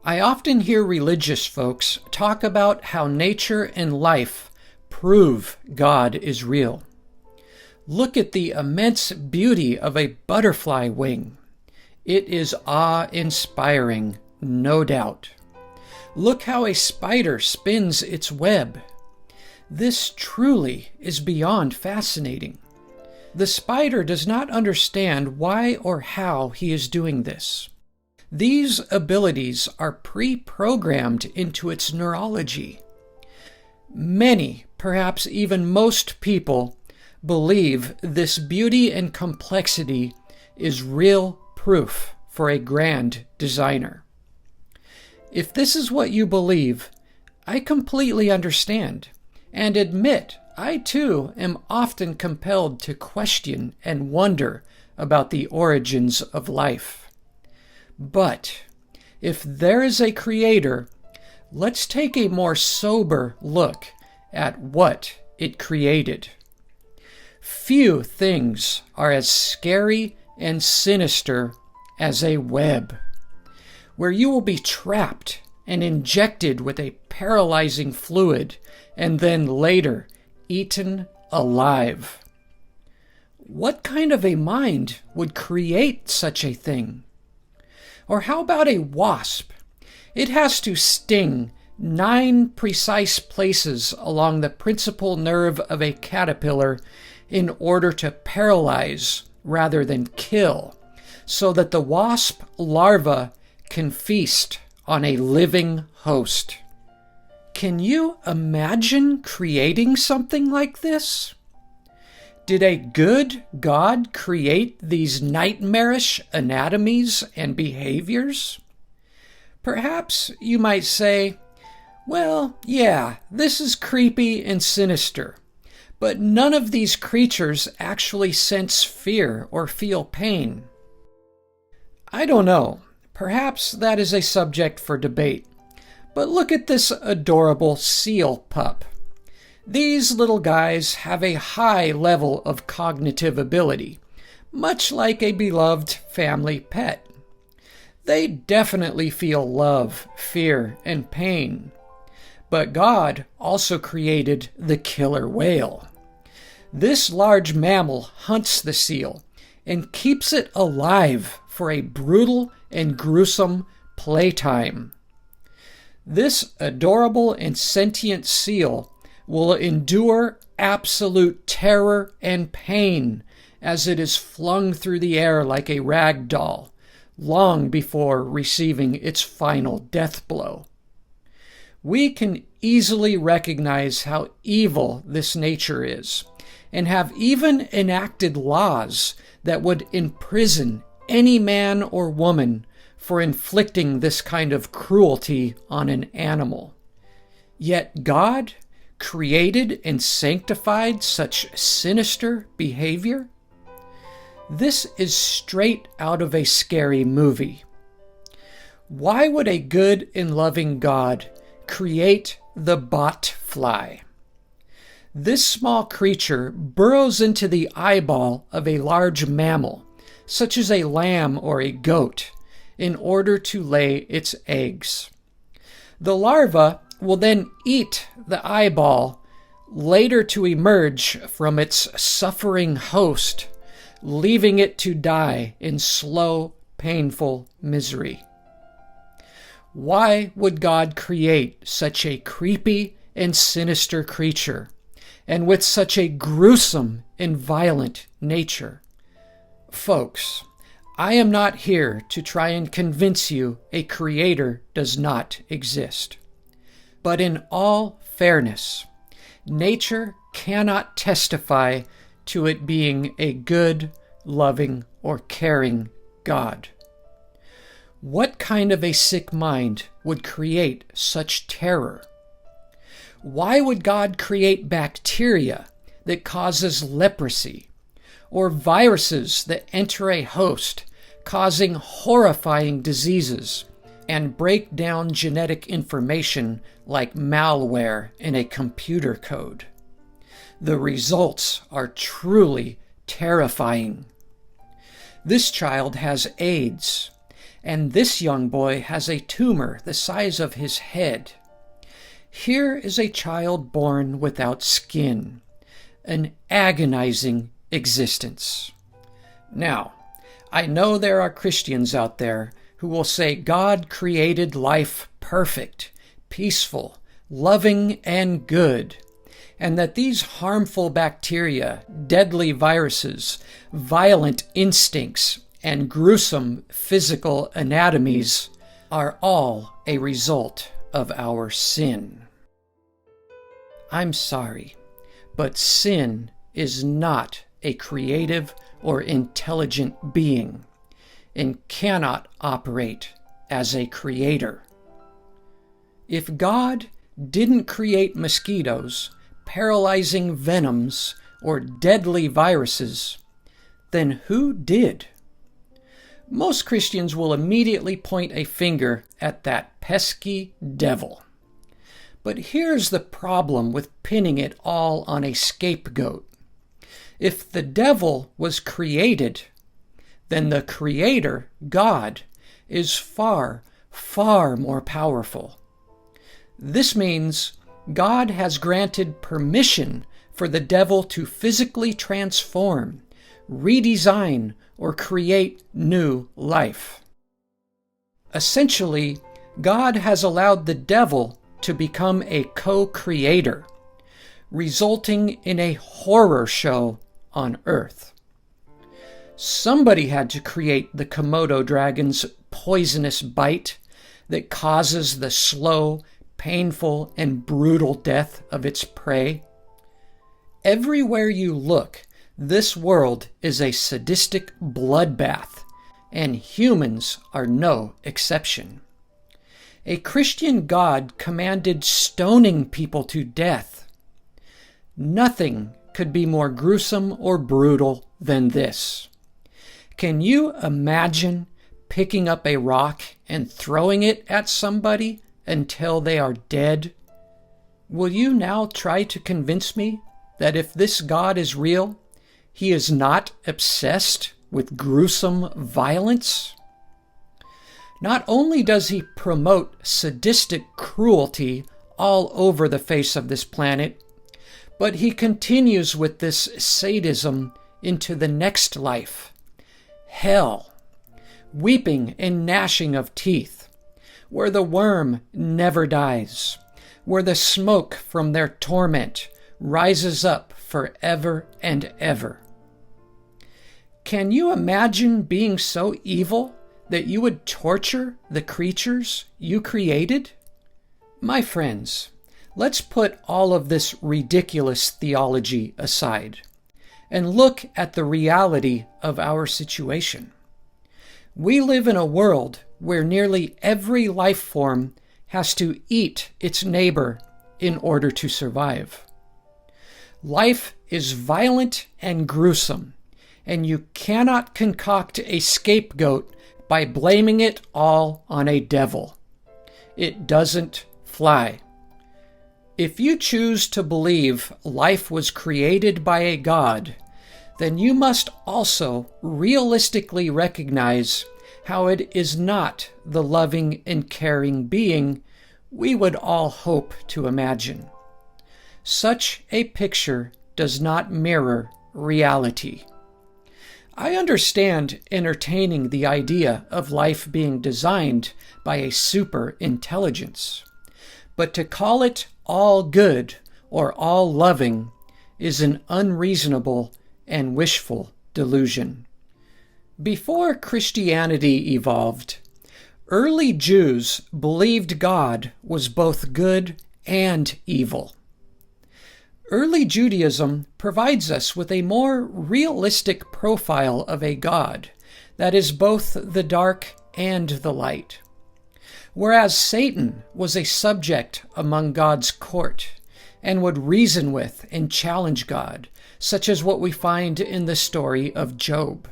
I often hear religious folks talk about how nature and life prove God is real. Look at the immense beauty of a butterfly wing. It is awe-inspiring, no doubt. Look how a spider spins its web. This truly is beyond fascinating. The spider does not understand why or how he is doing this. These abilities are pre-programmed into its neurology. Many, perhaps even most people, believe this beauty and complexity is real proof for a grand designer. If this is what you believe, I completely understand and admit I too am often compelled to question and wonder about the origins of life. But if there is a creator, let's take a more sober look at what it created. Few things are as scary and sinister as a web, where you will be trapped and injected with a paralyzing fluid and then later eaten alive. What kind of a mind would create such a thing? Or how about a wasp? It has to sting 9 precise places along the principal nerve of a caterpillar in order to paralyze rather than kill, so that the wasp larva can feast on a living host. Can you imagine creating something like this? Did a good God create these nightmarish anatomies and behaviors? Perhaps you might say, well, yeah, this is creepy and sinister, but none of these creatures actually sense fear or feel pain. I don't know. Perhaps that is a subject for debate. But look at this adorable seal pup. These little guys have a high level of cognitive ability, much like a beloved family pet. They definitely feel love, fear, and pain. But God also created the killer whale. This large mammal hunts the seal and keeps it alive for a brutal and gruesome playtime. This adorable and sentient seal will endure absolute terror and pain as it is flung through the air like a rag doll, long before receiving its final death blow. We can easily recognize how evil this nature is, and have even enacted laws that would imprison any man or woman for inflicting this kind of cruelty on an animal. Yet God created and sanctified such sinister behavior? This is straight out of a scary movie. Why would a good and loving God create the botfly? This small creature burrows into the eyeball of a large mammal, such as a lamb or a goat, in order to lay its eggs. The larva will then eat the eyeball, later to emerge from its suffering host, leaving it to die in slow, painful misery. Why would God create such a creepy and sinister creature, and with such a gruesome and violent nature? Folks, I am not here to try and convince you a creator does not exist. But in all fairness, nature cannot testify to it being a good, loving, or caring God. What kind of a sick mind would create such terror? Why would God create bacteria that causes leprosy, or viruses that enter a host, causing horrifying diseases, and break down genetic information like malware in a computer code? The results are truly terrifying. This child has AIDS, and this young boy has a tumor the size of his head. Here is a child born without skin, an agonizing existence. Now, I know there are Christians out there who will say God created life perfect, peaceful, loving, and good, and that these harmful bacteria, deadly viruses, violent instincts, and gruesome physical anatomies are all a result of our sin. I'm sorry, but sin is not a creative or intelligent being and cannot operate as a creator. If God didn't create mosquitoes, paralyzing venoms, or deadly viruses, then who did? Most Christians will immediately point a finger at that pesky devil. But here's the problem with pinning it all on a scapegoat. If the devil was created, then the Creator, God, is far, far more powerful. This means God has granted permission for the devil to physically transform, redesign, or create new life. Essentially, God has allowed the devil to become a co-creator, resulting in a horror show on earth. Somebody had to create the Komodo dragon's poisonous bite that causes the slow, painful, and brutal death of its prey. Everywhere you look, this world is a sadistic bloodbath, and humans are no exception. A Christian God commanded stoning people to death. Nothing could be more gruesome or brutal than this. Can you imagine picking up a rock and throwing it at somebody until they are dead? Will you now try to convince me that if this God is real, he is not obsessed with gruesome violence? Not only does he promote sadistic cruelty all over the face of this planet, but he continues with this sadism into the next life, hell, weeping and gnashing of teeth, where the worm never dies, where the smoke from their torment rises up forever and ever. Can you imagine being so evil that you would torture the creatures you created? My friends, let's put all of this ridiculous theology aside and look at the reality of our situation. We live in a world where nearly every life form has to eat its neighbor in order to survive. Life is violent and gruesome, and you cannot concoct a scapegoat by blaming it all on a devil. It doesn't fly. If you choose to believe life was created by a God, then you must also realistically recognize how it is not the loving and caring being we would all hope to imagine. Such a picture does not mirror reality. I understand entertaining the idea of life being designed by a super intelligence, but to call it all good or all loving is an unreasonable and wishful delusion. Before Christianity evolved, early Jews believed God was both good and evil. Early Judaism provides us with a more realistic profile of a God that is both the dark and the light. Whereas Satan was a subject among God's court and would reason with and challenge God, such as what we find in the story of Job.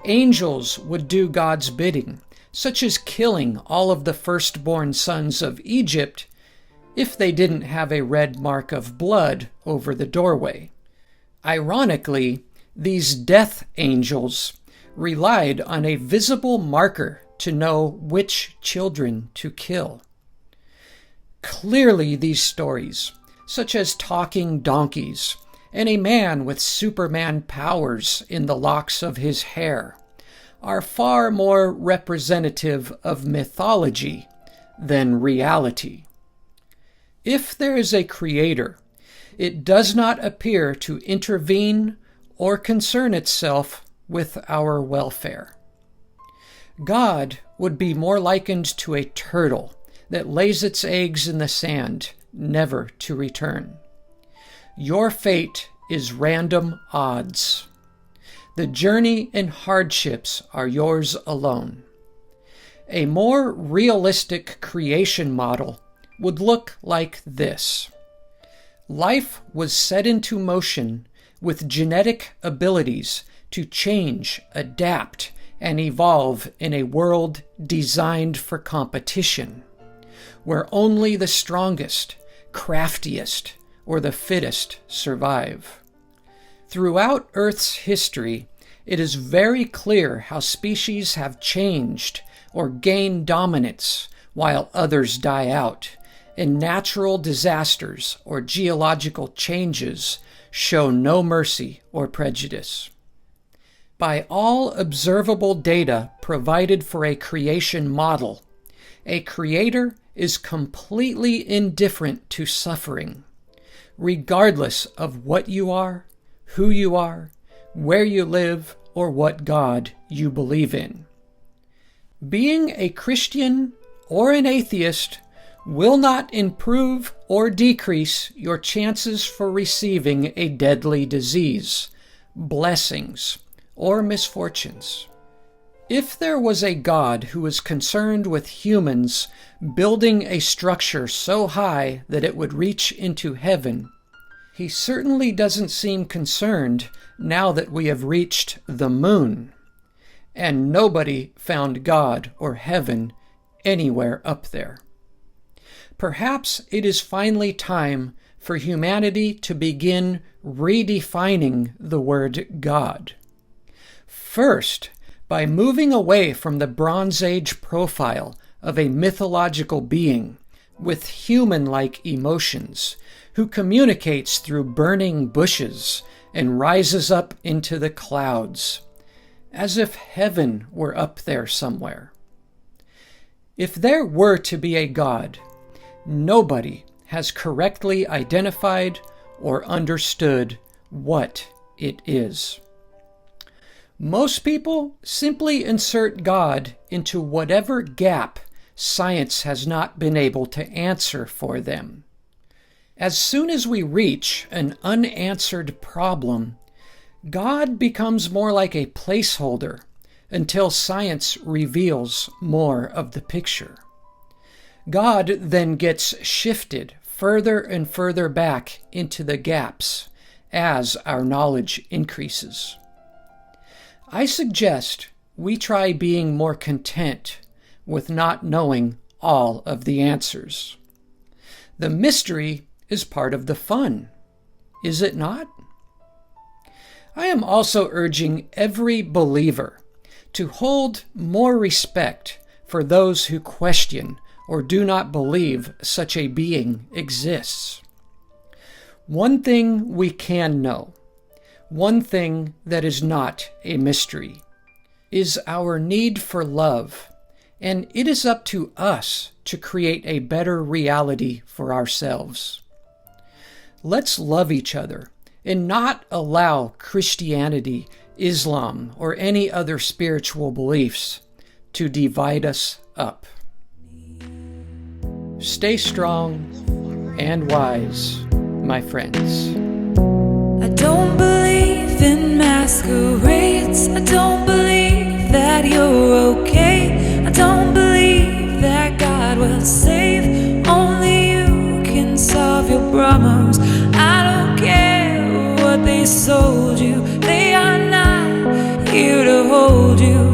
Angels would do God's bidding, such as killing all of the firstborn sons of Egypt if they didn't have a red mark of blood over the doorway. Ironically, these death angels relied on a visible marker to know which children to kill. Clearly, these stories, such as talking donkeys and a man with Superman powers in the locks of his hair, are far more representative of mythology than reality. If there is a creator, it does not appear to intervene or concern itself with our welfare. God would be more likened to a turtle that lays its eggs in the sand, never to return. Your fate is random odds. The journey and hardships are yours alone. A more realistic creation model would look like this. Life was set into motion with genetic abilities to change, adapt, and evolve in a world designed for competition, where only the strongest, craftiest, or the fittest survive. Throughout Earth's history, it is very clear how species have changed or gained dominance while others die out, and natural disasters or geological changes show no mercy or prejudice. By all observable data provided for a creation model, a creator is completely indifferent to suffering, regardless of what you are, who you are, where you live, or what God you believe in. Being a Christian or an atheist will not improve or decrease your chances for receiving a deadly disease, blessings, or misfortunes. If there was a God who was concerned with humans building a structure so high that it would reach into heaven, he certainly doesn't seem concerned now that we have reached the moon, and nobody found God or heaven anywhere up there. Perhaps it is finally time for humanity to begin redefining the word God. First, by moving away from the Bronze Age profile of a mythological being with human-like emotions who communicates through burning bushes and rises up into the clouds, as if heaven were up there somewhere. If there were to be a God, nobody has correctly identified or understood what it is. Most people simply insert God into whatever gap science has not been able to answer for them. As soon as we reach an unanswered problem, God becomes more like a placeholder until science reveals more of the picture. God then gets shifted further and further back into the gaps as our knowledge increases. I suggest we try being more content with not knowing all of the answers. The mystery is part of the fun, is it not? I am also urging every believer to hold more respect for those who question or do not believe such a being exists. One thing we can know, one thing that is not a mystery, is our need for love, and it is up to us to create a better reality for ourselves. Let's love each other and not allow Christianity, Islam, or any other spiritual beliefs to divide us up. Stay strong and wise, my friends. I don't believe in masquerades. I don't believe that you're okay. I don't believe that God will save. Only you can solve your problems. I don't care what they sold you. They are not here to hold you.